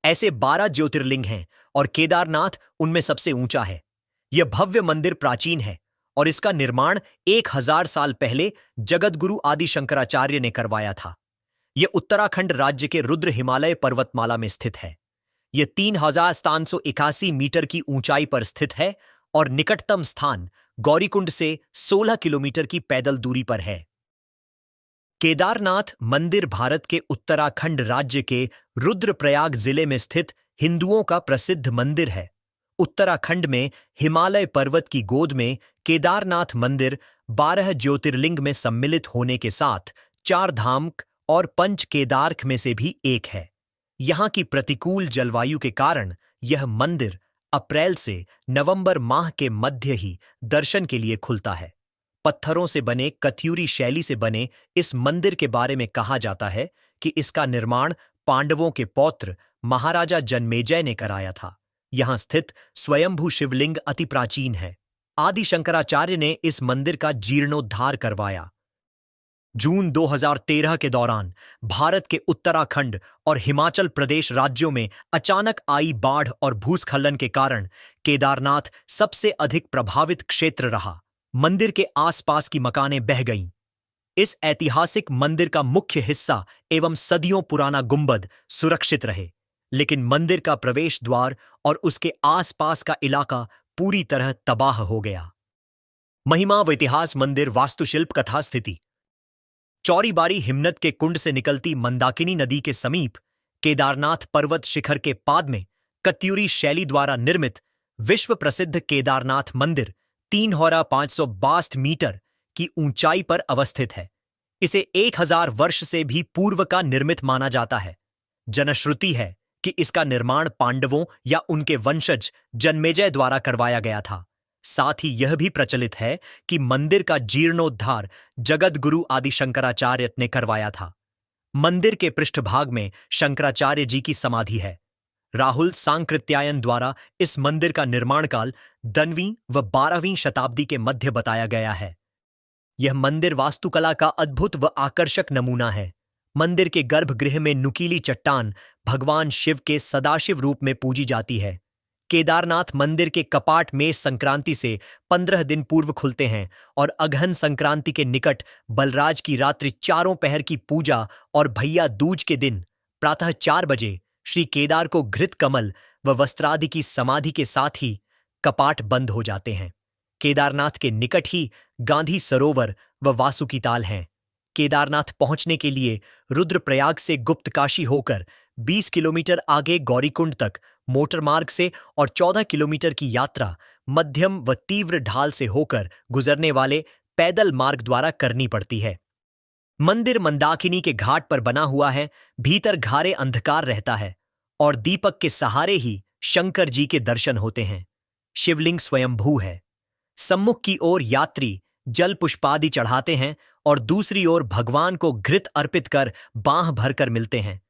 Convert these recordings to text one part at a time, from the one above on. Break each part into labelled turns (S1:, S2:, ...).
S1: ऐसे 12 ज्योतिर्लिंग हैं और केदारनाथ उनमें सबसे ऊंचा है। यह भव्य मंदिर प्राचीन है और इसका निर्माण 1000 साल पहले जगतगुरु आदि शंकराचार्य ने करवाया था। यह उत्तराखंड राज्य के रुद्र हिमालय पर्वतमाला में स्थित है। यह 3781 मीटर की ऊंचाई पर स्थित है और निकटतम स्थान गौरीकुंड से 16 किलोमीटर की पैदल दूरी पर है। केदारनाथ मंदिर भारत के उत्तराखंड राज्य के रुद्रप्रयाग जिले में स्थित हिंदुओं का प्रसिद्ध मंदिर है। उत्तराखंड में हिमालय पर्वत की गोद में केदारनाथ मंदिर 12 ज्योतिर्लिंग में सम्मिलित होने के साथ 4 धाम और पंच केदार्क में से भी एक है। यहाँ की प्रतिकूल जलवायु के कारण यह मंदिर अप्रैल से नवंबर माह के मध्य ही दर्शन के लिए खुलता है। पत्थरों से बने कत्यूरी शैली से बने इस मंदिर के बारे में कहा जाता है कि इसका निर्माण पांडवों के पौत्र महाराजा जन्मेजय ने कराया था। यहाँ स्थित स्वयंभू शिवलिंग अति प्राचीन है। आदि शंकराचार्य ने इस मंदिर का जीर्णोद्धार करवाया। जून 2013 के दौरान भारत के उत्तराखंड और हिमाचल प्रदेश राज्यों में अचानक आई बाढ़ और भूस्खलन के कारण केदारनाथ सबसे अधिक प्रभावित क्षेत्र रहा। मंदिर के आसपास की मकानें बह गईं। इस ऐतिहासिक मंदिर का मुख्य हिस्सा एवं सदियों पुराना गुंबद सुरक्षित रहे, लेकिन मंदिर का प्रवेश द्वार और उसके आसपास का इलाका पूरी तरह तबाह हो गया। महिमा व इतिहास मंदिर वास्तुशिल्प कथा स्थिति। चौरीबाड़ी हिमनद के कुंड से निकलती मंदाकिनी नदी के समीप केदारनाथ पर्वत शिखर के पाद में कत्यूरी शैली द्वारा निर्मित विश्व प्रसिद्ध केदारनाथ मंदिर 3562 मीटर की ऊंचाई पर अवस्थित है। इसे 1000 वर्ष से भी पूर्व का निर्मित माना जाता है। जनश्रुति है कि इसका निर्माण पांडवों या उनके वंशज जन्मेजय द्वारा करवाया गया था। साथ ही यह भी प्रचलित है कि मंदिर का जीर्णोद्धार जगतगुरु आदि शंकराचार्य ने करवाया था। मंदिर के पृष्ठभाग में शंकराचार्य जी की समाधि है। राहुल सांकृत्यायन द्वारा इस मंदिर का निर्माण काल 10वीं व 12वीं शताब्दी के मध्य बताया गया है। यह मंदिर वास्तुकला का अद्भुत व आकर्षक नमूना है। मंदिर के गर्भगृह में नुकीली चट्टान भगवान शिव के सदाशिव रूप में पूजी जाती है। केदारनाथ मंदिर के कपाट मेष संक्रांति से 15 दिन पूर्व खुलते हैं और अगहन संक्रांति के निकट बलराज की रात्रि चारों पहर की पूजा और भैया दूज के दिन प्रातः 4 बजे श्री केदार को घृत कमल व वस्त्रादि की समाधि के साथ ही कपाट बंद हो जाते हैं। केदारनाथ के निकट ही गांधी सरोवर व वासुकी ताल हैं। केदारनाथ पहुंचने के लिए रुद्रप्रयाग से गुप्तकाशी होकर 20 किलोमीटर आगे गौरीकुंड तक मोटर मार्ग से और 14 किलोमीटर की यात्रा मध्यम व तीव्र ढाल से होकर गुजरने वाले पैदल मार्ग द्वारा करनी पड़ती है। मंदिर मंदाकिनी के घाट पर बना हुआ है। भीतर घारे अंधकार रहता है और दीपक के सहारे ही शंकर जी के दर्शन होते हैं। शिवलिंग स्वयंभू है। सम्मुख की ओर यात्री जल पुष्पादि चढ़ाते हैं और दूसरी ओर भगवान को घृत अर्पित कर बांह भरकर मिलते हैं।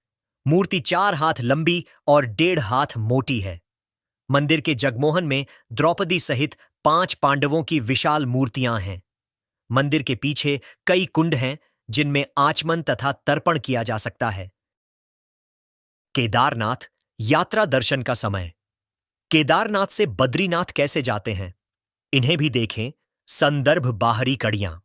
S1: मूर्ति 4 हाथ लंबी और 1.5 हाथ मोटी है। मंदिर के जगमोहन में द्रौपदी सहित 5 पांडवों की विशाल मूर्तियां हैं। मंदिर के पीछे कई कुंड हैं जिनमें आचमन तथा तर्पण किया जा सकता है। केदारनाथ यात्रा दर्शन का समय। केदारनाथ से बद्रीनाथ कैसे जाते हैं, इन्हें भी देखें। संदर्भ बाहरी कड़ियां।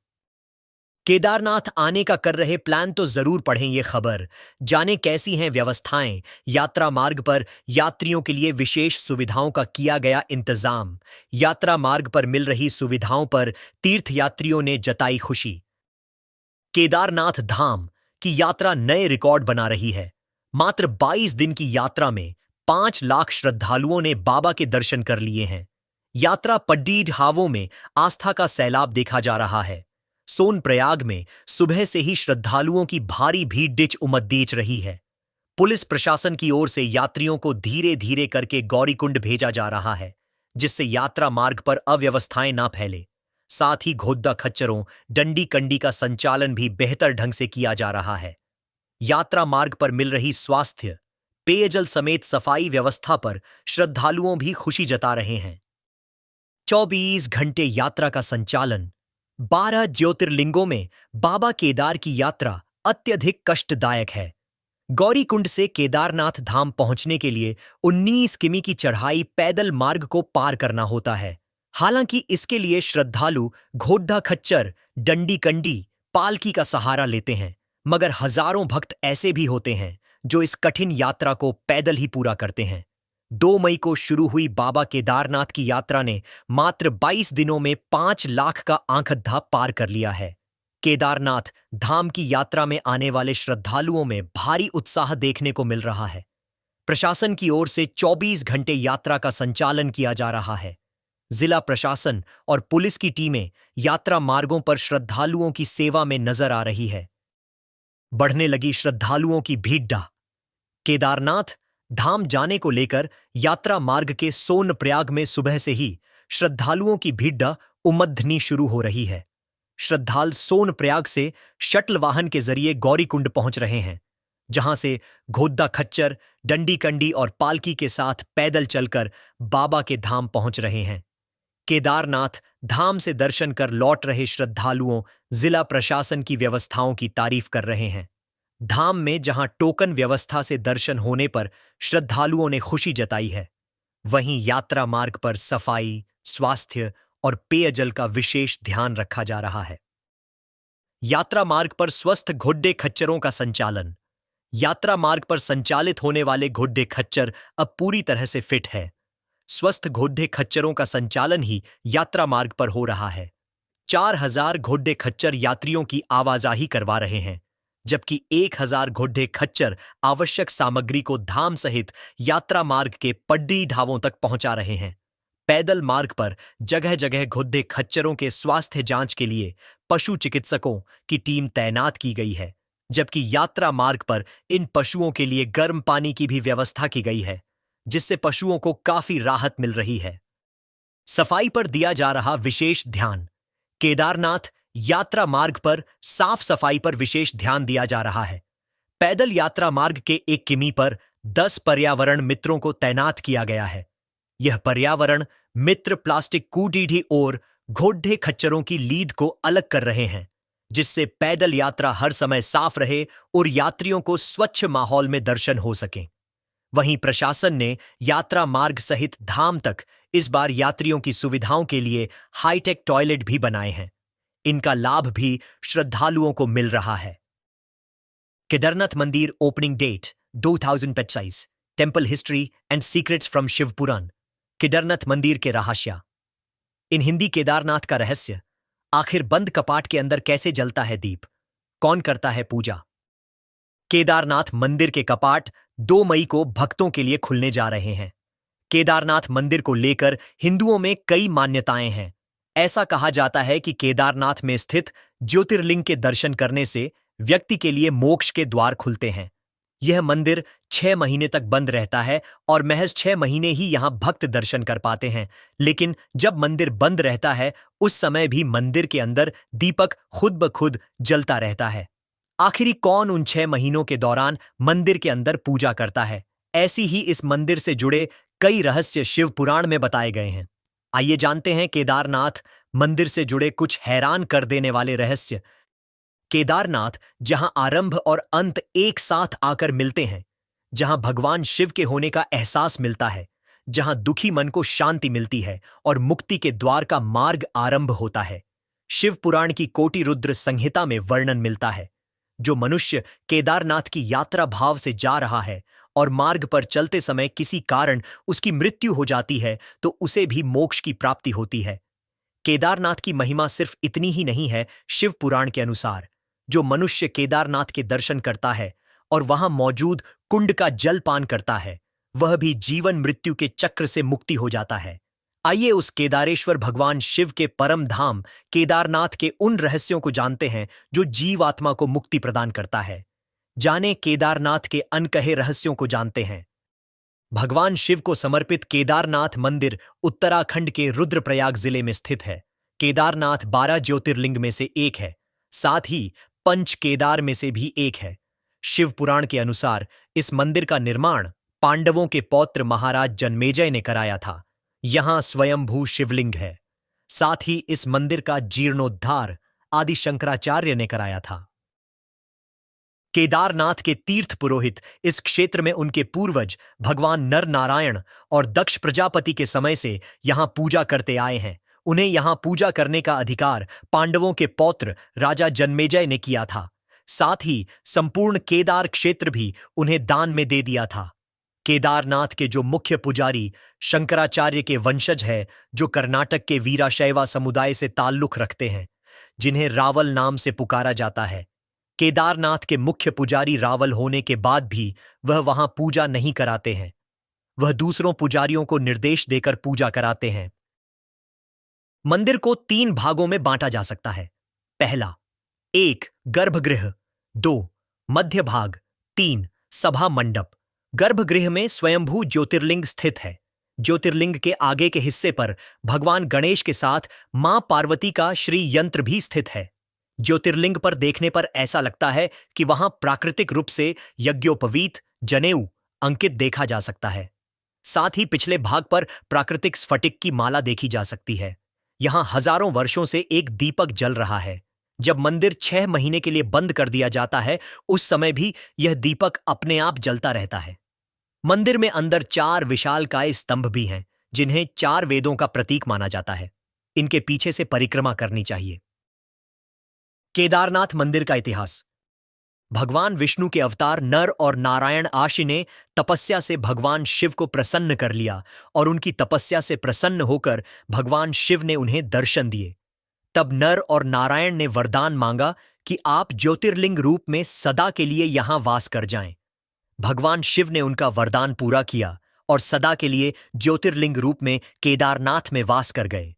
S1: केदारनाथ आने का कर रहे प्लान तो जरूर पढ़ें ये खबर, जाने कैसी हैं व्यवस्थाएं। यात्रा मार्ग पर यात्रियों के लिए विशेष सुविधाओं का किया गया इंतजाम। यात्रा मार्ग पर मिल रही सुविधाओं पर तीर्थयात्रियों ने जताई खुशी। केदारनाथ धाम की यात्रा नए रिकॉर्ड बना रही है। मात्र 22 दिन की यात्रा में 5 लाख श्रद्धालुओं ने बाबा के दर्शन कर लिए हैं। यात्रा पड्डी ढावों में आस्था का सैलाब देखा जा रहा है। सोनप्रयाग में सुबह से ही श्रद्धालुओं की भारी भीड़ डिच उमद्दीच रही है। पुलिस प्रशासन की ओर से यात्रियों को धीरे धीरे करके गौरीकुंड भेजा जा रहा है, जिससे यात्रा मार्ग पर अव्यवस्थाएं ना फैले। साथ ही घोद्दा खच्चरों डंडी कंडी का संचालन भी बेहतर ढंग से किया जा रहा है। यात्रा मार्ग पर मिल रही स्वास्थ्य, पेयजल समेत सफाई व्यवस्था पर श्रद्धालुओं भी खुशी जता रहे हैं। 24 घंटे यात्रा का संचालन। 12 ज्योतिर्लिंगों में बाबा केदार की यात्रा अत्यधिक कष्टदायक है। गौरीकुंड से केदारनाथ धाम पहुंचने के लिए 19 किमी की चढ़ाई पैदल मार्ग को पार करना होता है। हालांकि इसके लिए श्रद्धालु घोड्डा खच्चर, डंडी कंडी, पालकी का सहारा लेते हैं, मगर हजारों भक्त ऐसे भी होते हैं जो इस कठिन यात्रा को पैदल ही पूरा करते हैं। 2 मई को शुरू हुई बाबा केदारनाथ की यात्रा ने मात्र 22 दिनों में 5 लाख का आंकड़ा पार कर लिया है। केदारनाथ धाम की यात्रा में आने वाले श्रद्धालुओं में भारी उत्साह देखने को मिल रहा है। प्रशासन की ओर से 24 घंटे यात्रा का संचालन किया जा रहा है। जिला प्रशासन और पुलिस की टीमें यात्रा मार्गों पर श्रद्धालुओं की सेवा में नजर आ रही है। बढ़ने लगी श्रद्धालुओं की भीड़। केदारनाथ धाम जाने को लेकर यात्रा मार्ग के सोनप्रयाग में सुबह से ही श्रद्धालुओं की भीड़ उमड़नी शुरू हो रही है। श्रद्धालु सोनप्रयाग से शटल वाहन के जरिए गौरीकुंड पहुंच रहे हैं, जहां से घोड्डा खच्चर, डंडी कंडी और पालकी के साथ पैदल चलकर बाबा के धाम पहुंच रहे हैं। केदारनाथ धाम से दर्शन कर लौट रहे श्रद्धालुओं जिला प्रशासन की व्यवस्थाओं की तारीफ कर रहे हैं। धाम में जहां टोकन व्यवस्था से दर्शन होने पर श्रद्धालुओं ने खुशी जताई है, वहीं यात्रा मार्ग पर सफाई, स्वास्थ्य और पेयजल का विशेष ध्यान रखा जा रहा है। यात्रा मार्ग पर स्वस्थ घोड्डे खच्चरों का संचालन। यात्रा मार्ग पर संचालित होने वाले घोड्डे खच्चर अब पूरी तरह से फिट है। स्वस्थ घोड्डे खच्चरों का संचालन ही यात्रा मार्ग पर हो रहा है। 4000 घोड्डे खच्चर यात्रियों की आवाजाही करवा रहे हैं, जबकि 1000 घोड्डे खच्चर आवश्यक सामग्री को धाम सहित यात्रा मार्ग के पड्डी ढाबों तक पहुंचा रहे हैं। पैदल मार्ग पर जगह जगह घोड्डे खच्चरों के स्वास्थ्य जांच के लिए पशु चिकित्सकों की टीम तैनात की गई है, जबकि यात्रा मार्ग पर इन पशुओं के लिए गर्म पानी की भी व्यवस्था की गई है, जिससे पशुओं को काफी राहत मिल रही है। सफाई पर दिया जा रहा विशेष ध्यान। केदारनाथ यात्रा मार्ग पर साफ सफाई पर विशेष ध्यान दिया जा रहा है। पैदल यात्रा मार्ग के 1 किमी पर 10 पर्यावरण मित्रों को तैनात किया गया है। यह पर्यावरण मित्र प्लास्टिक कूटीढ़ी और घोड्डे खच्चरों की लीद को अलग कर रहे हैं, जिससे पैदल यात्रा हर समय साफ रहे और यात्रियों को स्वच्छ माहौल में दर्शन हो सके। वहीं प्रशासन ने यात्रा मार्ग सहित धाम तक इस बार यात्रियों की सुविधाओं के लिए हाईटेक टॉयलेट भी बनाए हैं। इनका लाभ भी श्रद्धालुओं को मिल रहा है। केदारनाथ मंदिर opening date 2025। Temple history and secrets from Shivpuran. Kedarnath मंदिर के रहस्य। इन हिंदी केदारनाथ का रहस्य। आखिर बंद कपाट के अंदर कैसे जलता है दीप? कौन करता है पूजा? केदारनाथ मंदिर के कपाट 2 मई को भक्तों के लिए खुलने जा रहे हैं। केदारनाथ मंदिर को लेकर हिंदुओं में कई मान्यताएं हैं। ऐसा कहा जाता है कि केदारनाथ में स्थित ज्योतिर्लिंग के दर्शन करने से व्यक्ति के लिए मोक्ष के द्वार खुलते हैं। यह मंदिर 6 महीने तक बंद रहता है और महज 6 महीने ही यहां भक्त दर्शन कर पाते हैं। लेकिन जब मंदिर बंद रहता है, उस समय भी मंदिर के अंदर दीपक खुद ब खुद जलता रहता है। आखिरी कौन उन 6 महीनों के दौरान मंदिर के अंदर पूजा करता है? ऐसी ही इस मंदिर से जुड़े कई रहस्य शिव पुराण में बताए गए हैं। आइए जानते हैं केदारनाथ मंदिर से जुड़े कुछ हैरान कर देने वाले रहस्य। केदारनाथ जहां आरंभ और अंत एक साथ आकर मिलते हैं, जहां भगवान शिव के होने का एहसास मिलता है, जहां दुखी मन को शांति मिलती है और मुक्ति के द्वार का मार्ग आरंभ होता है। शिव पुराण की कोटि रुद्र संहिता में वर्णन मिलता है। जो मनुष्य केदारनाथ की यात्रा भाव से जा रहा है और मार्ग पर चलते समय किसी कारण उसकी मृत्यु हो जाती है, तो उसे भी मोक्ष की प्राप्ति होती है। केदारनाथ की महिमा सिर्फ इतनी ही नहीं है। शिव पुराण के अनुसार जो मनुष्य केदारनाथ के दर्शन करता है और वहां मौजूद कुंड का जल पान करता है, वह भी जीवन मृत्यु के चक्र से मुक्ति हो जाता है। आइए उस केदारेश्वर भगवान शिव के परम धाम केदारनाथ के उन रहस्यों को जानते हैं जो जीवात्मा को मुक्ति प्रदान करता है। जाने केदारनाथ के अनकहे रहस्यों को जानते हैं। भगवान शिव को समर्पित केदारनाथ मंदिर उत्तराखंड के रुद्रप्रयाग जिले में स्थित है। केदारनाथ 12 ज्योतिर्लिंग में से एक है, साथ ही पंच केदार में से भी एक है। शिव पुराण के अनुसार इस मंदिर का निर्माण पांडवों के पौत्र महाराज जन्मेजय ने कराया था। यहां स्वयंभू शिवलिंग है। साथ ही इस मंदिर का जीर्णोद्धार आदि शंकराचार्य ने कराया था। केदारनाथ के तीर्थ पुरोहित इस क्षेत्र में उनके पूर्वज भगवान नर नारायण और दक्ष प्रजापति के समय से यहां पूजा करते आए हैं। उन्हें यहां पूजा करने का अधिकार पांडवों के पौत्र राजा जन्मेजय ने किया था। साथ ही संपूर्ण केदार क्षेत्र भी उन्हें दान में दे दिया था। केदारनाथ के जो मुख्य पुजारी शंकराचार्य के वंशज है, जो कर्नाटक के वीराशैवा समुदाय से ताल्लुक रखते हैं, जिन्हें रावल नाम से पुकारा जाता है। केदारनाथ के मुख्य पुजारी रावल होने के बाद भी वह वहां पूजा नहीं कराते हैं। वह दूसरों पुजारियों को निर्देश देकर पूजा कराते हैं। मंदिर को 3 भागों में बांटा जा सकता है। पहला, 1 गर्भगृह, 2 मध्य भाग, 3 सभा मंडप। गर्भगृह में स्वयंभू ज्योतिर्लिंग स्थित है। ज्योतिर्लिंग के आगे के हिस्से पर भगवान गणेश के साथ मां पार्वती का श्री यंत्र भी स्थित है। ज्योतिर्लिंग पर देखने पर ऐसा लगता है कि वहां प्राकृतिक रूप से यज्ञोपवीत जनेऊ अंकित देखा जा सकता है। साथ ही पिछले भाग पर प्राकृतिक स्फटिक की माला देखी जा सकती है। यहां हजारों वर्षों से एक दीपक जल रहा है। जब मंदिर 6 महीने के लिए बंद कर दिया जाता है, उस समय भी यह दीपक अपने आप जलता रहता है। मंदिर में अंदर 4 विशालकाय स्तंभ भी हैं, जिन्हें 4 वेदों का प्रतीक माना जाता है। इनके पीछे से परिक्रमा करनी चाहिए। केदारनाथ मंदिर का इतिहास। भगवान विष्णु के अवतार नर और नारायण आशि ने तपस्या से भगवान शिव को प्रसन्न कर लिया और उनकी तपस्या से प्रसन्न होकर भगवान शिव ने उन्हें दर्शन दिए। तब नर और नारायण ने वरदान मांगा कि आप ज्योतिर्लिंग रूप में सदा के लिए यहां वास कर जाएं। भगवान शिव ने उनका वरदान पूरा किया और सदा के लिए ज्योतिर्लिंग रूप में केदारनाथ में वास कर गए।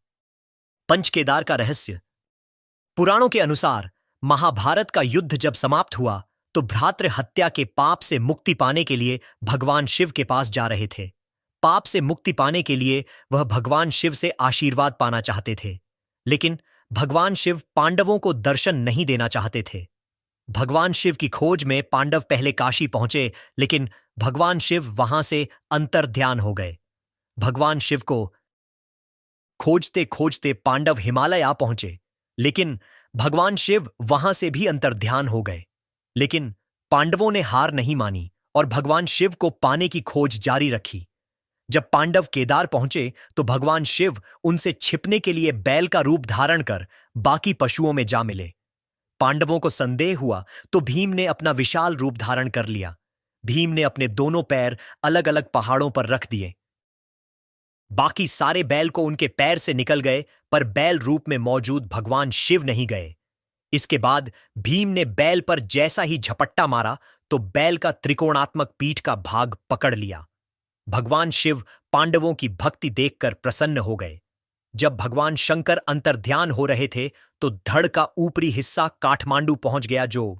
S1: पंचकेदार का रहस्य। पुराणों के अनुसार महाभारत का युद्ध जब समाप्त हुआ तो भ्रातृ हत्या के पाप से मुक्ति पाने के लिए भगवान शिव के पास जा रहे थे। पाप से मुक्ति पाने के लिए वह भगवान शिव से आशीर्वाद पाना चाहते थे, लेकिन भगवान शिव पांडवों को दर्शन नहीं देना चाहते थे। भगवान शिव की खोज में पांडव पहले काशी पहुंचे, लेकिन भगवान शिव वहां से अंतर्ध्यान हो गए। भगवान शिव को खोजते खोजते पांडव हिमालय आ पहुंचे, लेकिन भगवान शिव वहां से भी अंतर्ध्यान हो गए। लेकिन पांडवों ने हार नहीं मानी और भगवान शिव को पाने की खोज जारी रखी। जब पांडव केदार पहुंचे तो भगवान शिव उनसे छिपने के लिए बैल का रूप धारण कर बाकी पशुओं में जा मिले। पांडवों को संदेह हुआ तो भीम ने अपना विशाल रूप धारण कर लिया। भीम ने अपने दोनों पैर अलग अलग पहाड़ों पर रख दिए। बाकी सारे बैल को उनके पैर से निकल गए, पर बैल रूप में मौजूद भगवान शिव नहीं गए। इसके बाद भीम ने बैल पर जैसा ही झपट्टा मारा तो बैल का त्रिकोणात्मक पीठ का भाग पकड़ लिया। भगवान शिव पांडवों की भक्ति देखकर प्रसन्न हो गए। जब भगवान शंकर अंतर्ध्यान हो रहे थे तो धड़ का ऊपरी हिस्सा काठमांडू पहुंच गया, जो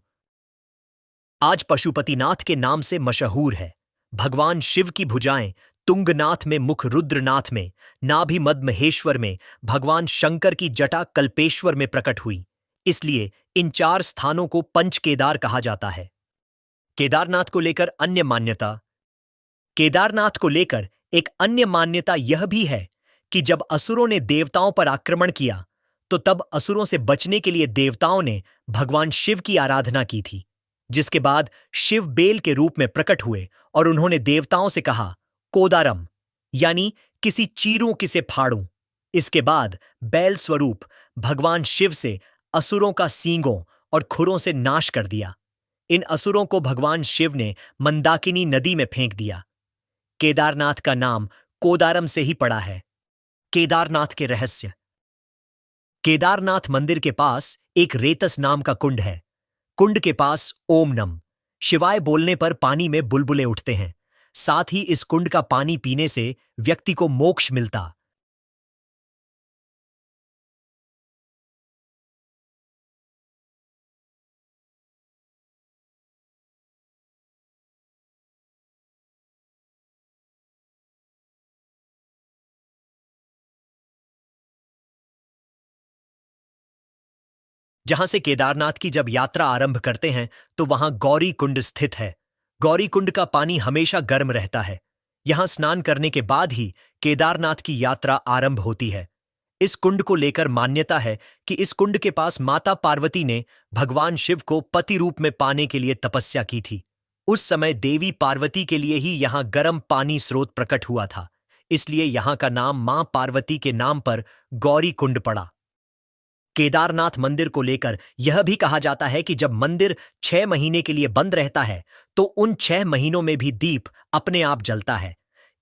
S1: आज पशुपतिनाथ के नाम से मशहूर है। भगवान शिव की भुजाएं तुंगनाथ में, मुख रुद्रनाथ में, नाभि मद महेश्वर में, भगवान शंकर की जटा कल्पेश्वर में प्रकट हुई। इसलिए इन 4 स्थानों को पंचकेदार कहा जाता है। केदारनाथ को लेकर अन्य मान्यता। केदारनाथ को लेकर एक अन्य मान्यता यह भी है कि जब असुरों ने देवताओं पर आक्रमण किया तो तब असुरों से बचने के लिए देवताओं ने भगवान शिव की आराधना की थी, जिसके बाद शिव बेल के रूप में प्रकट हुए और उन्होंने देवताओं से कहा, कोदारम, यानी किसी चीरूं किसे फाड़ूं। इसके बाद बैल स्वरूप भगवान शिव से असुरों का सींगों और खुरों से नाश कर दिया। इन असुरों को भगवान शिव ने मंदाकिनी नदी में फेंक दिया। केदारनाथ का नाम कोदारम से ही पड़ा है। केदारनाथ के रहस्य। केदारनाथ मंदिर के पास एक रेतस नाम का कुंड है। कुंड के पास ओम नम शिवाय बोलने पर पानी में बुलबुले उठते हैं। साथ ही इस कुंड का पानी पीने से व्यक्ति को मोक्ष मिलता। जहां से केदारनाथ की जब यात्रा आरंभ करते हैं तो वहां गौरी कुंड स्थित है। गौरी कुंड का पानी हमेशा गर्म रहता है। यहां स्नान करने के बाद ही केदारनाथ की यात्रा आरंभ होती है। इस कुंड को लेकर मान्यता है कि इस कुंड के पास माता पार्वती ने भगवान शिव को पति रूप में पाने के लिए तपस्या की थी। उस समय देवी पार्वती के लिए ही यहाँ गर्म पानी स्रोत प्रकट हुआ था, इसलिए यहाँ का नाम मां पार्वती के नाम पर गौरी कुंड पड़ा। केदारनाथ मंदिर को लेकर यह भी कहा जाता है कि जब मंदिर 6 महीने के लिए बंद रहता है तो उन 6 महीनों में भी दीप अपने आप जलता है।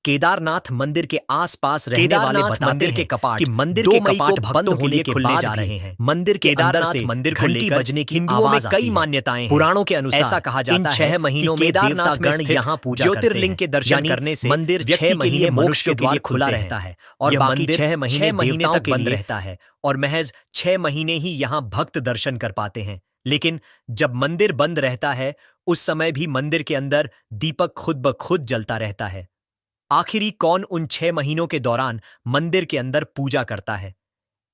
S1: केदारनाथ मंदिर के आसपास रहने वाले बताते हैं कि मंदिर के कपाट भक्तों के लिए खुलने जा रहे हैं। मंदिर के अंदर से मंदिर घंटी बजने की हिंदुओं में कई मान्यताएं हैं। पुराणों के अनुसार ऐसा कहा जाता है 6 महीनों में देवतागण यहाँ पूजा ज्योतिर्लिंग के दर्शन करने से मंदिर 6 महीने मोक्ष के द्वार खुला रहता है और बाकी 6 महीने तक बंद रहता है और महज 6 महीने ही यहाँ भक्त दर्शन कर पाते हैं। लेकिन जब मंदिर बंद रहता है उस समय भी मंदिर के अंदर दीपक खुद ब खुद जलता रहता है। आखिरी कौन उन 6 महीनों के दौरान मंदिर के अंदर पूजा करता है?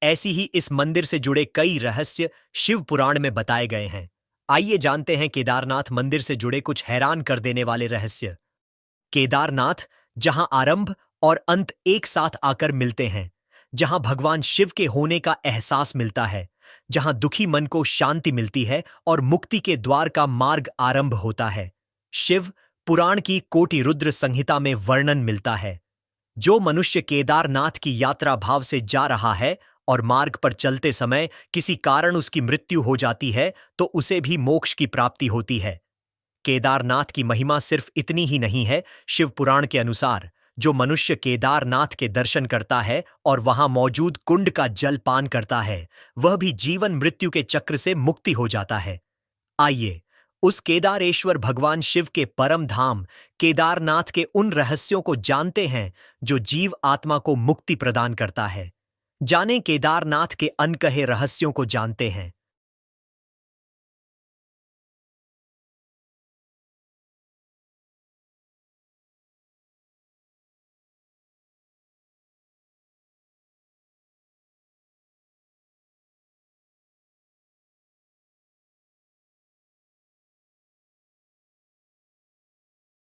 S1: ऐसी ही इस मंदिर से जुड़े कई रहस्य शिव पुराण में बताए गए हैं। आइए जानते हैं केदारनाथ मंदिर से जुड़े कुछ हैरान कर देने वाले रहस्य। केदारनाथ, जहां आरंभ और अंत एक साथ आकर मिलते हैं, जहां भगवान शिव के होने का एहसास मिलता है, जहां दुखी मन को शांति मिलती है और मुक्ति के द्वार का मार्ग आरंभ होता है। शिव पुराण की कोटि रुद्र संहिता में वर्णन मिलता है। जो मनुष्य केदारनाथ की यात्रा भाव से जा रहा है और मार्ग पर चलते समय किसी कारण उसकी मृत्यु हो जाती है तो उसे भी मोक्ष की प्राप्ति होती है। केदारनाथ की महिमा सिर्फ इतनी ही नहीं है। शिव पुराण के अनुसार जो मनुष्य केदारनाथ के दर्शन करता है और वहां मौजूद कुंड का जल पान करता है, वह भी जीवन मृत्यु के चक्र से मुक्ति हो जाता है। आइए उस केदारेश्वर भगवान शिव के परम धाम केदारनाथ के उन रहस्यों को जानते हैं जो जीव आत्मा को मुक्ति प्रदान करता है। जाने केदारनाथ के अनकहे रहस्यों को जानते हैं।